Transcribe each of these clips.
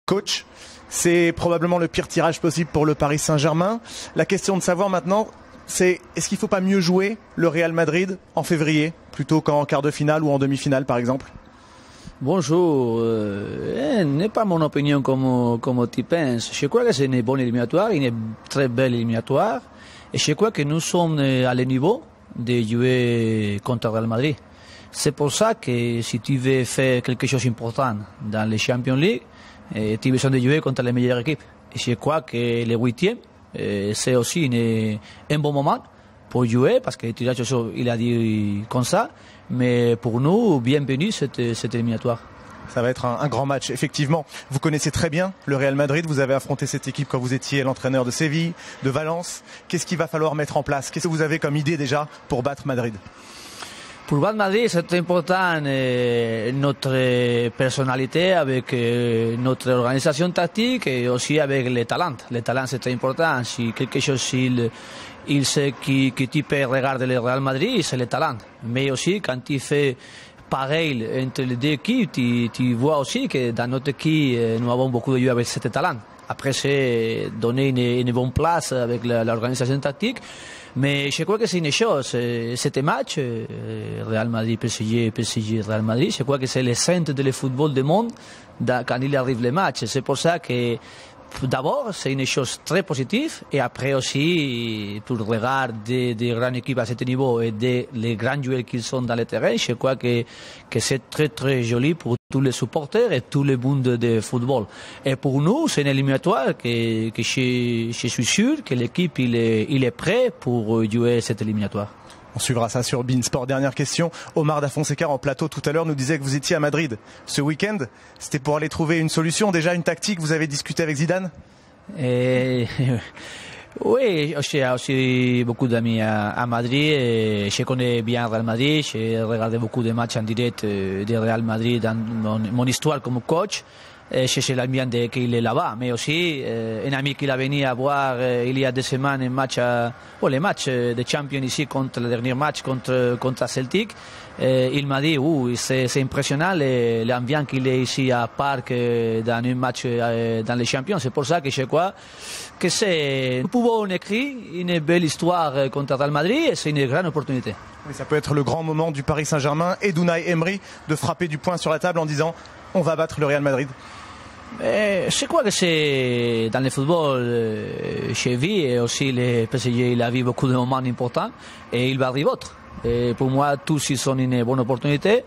Coach, c'est probablement le pire tirage possible pour le Paris Saint-Germain. La question de savoir maintenant, c'est est-ce qu'il ne faut pas mieux jouer le Real Madrid en février plutôt qu'en quart de finale ou en demi-finale par exemple? Bonjour, n'est pas mon opinion comme tu penses. Je crois que c'est une bonne éliminatoire, une très belle éliminatoire. Et je crois que nous sommes à le niveau de jouer contre Real Madrid. C'est pour ça que si tu veux faire quelque chose d'important dans les Champions League, tu as besoin de jouer contre les meilleures équipes. Et je crois que le huitième, c'est aussi un bon moment pour jouer, parce que il a dit comme ça. Mais pour nous, bienvenue cette éliminatoire. Ça va être un grand match, effectivement. Vous connaissez très bien le Real Madrid, vous avez affronté cette équipe quand vous étiez l'entraîneur de Séville, de Valence. Qu'est-ce qu'il va falloir mettre en place? Qu'est-ce que vous avez comme idée déjà pour battre Madrid? Pour battre Madrid, c'est important notre personnalité avec notre organisation tactique et aussi avec les talents. Les talents, c'est très important. Si quelque chose, il sait que tu peux regarder le Real Madrid, c'est le talent. Mais aussi, quand tu fais pareil entre les deux équipes, tu vois aussi que dans notre équipe, nous avons beaucoup de joueurs avec ce talent. Après, c'est donner une bonne place avec l'organisation tactique. Mais je crois que c'est une chose, cet match, Real Madrid-PSG, PSG-Real Madrid, je crois que c'est le centre du football du monde quand il arrive le match. C'est pour ça que d'abord, c'est une chose très positive, et après aussi, pour regarder des grandes équipes à ce niveau et les grands joueurs qui sont dans le terrain, je crois que c'est très très joli pour tous les supporters et tout le monde de football. Et pour nous, c'est une éliminatoire que je suis sûr que l'équipe il est prêt pour jouer cette éliminatoire. On suivra ça sur Beansport. Dernière question. Omar Da Fonseca en plateau tout à l'heure nous disait que vous étiez à Madrid ce week-end. C'était pour aller trouver une solution, déjà une tactique. Vous avez discuté avec Zidane? Oui, j'ai aussi beaucoup d'amis à Madrid. Et je connais bien Real Madrid. J'ai regardé beaucoup de matchs en direct de Real Madrid dans mon histoire comme coach. Je sais bien qu'il est là-bas, mais aussi un ami qui l'a venu à voir il y a 2 semaines les matchs de Champions ici contre le dernier match contre Celtic. Il m'a dit c'est impressionnant l'ambiance qu'il est ici à Parc dans un match dans les Champions. C'est pour ça que je crois que nous pouvons écrire une belle histoire contre Real Madrid et c'est une grande opportunité. Oui, ça peut être le grand moment du Paris Saint-Germain et d'Unai Emery de frapper du poing sur la table en disant on va battre le Real Madrid. Je crois que c'est dans le football chez lui et aussi le PSG il a vu beaucoup de moments importants et il va arriver autre. Et pour moi, tous ils sont une bonne opportunité.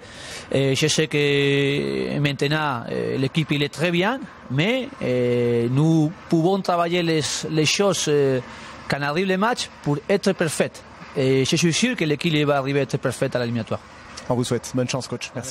Et je sais que maintenant l'équipe il est très bien, mais nous pouvons travailler les choses quand arrive le match pour être parfait. Et je suis sûr que l'équipe va arriver à être parfaite à l'éliminatoire. On vous souhaite bonne chance, coach. Merci.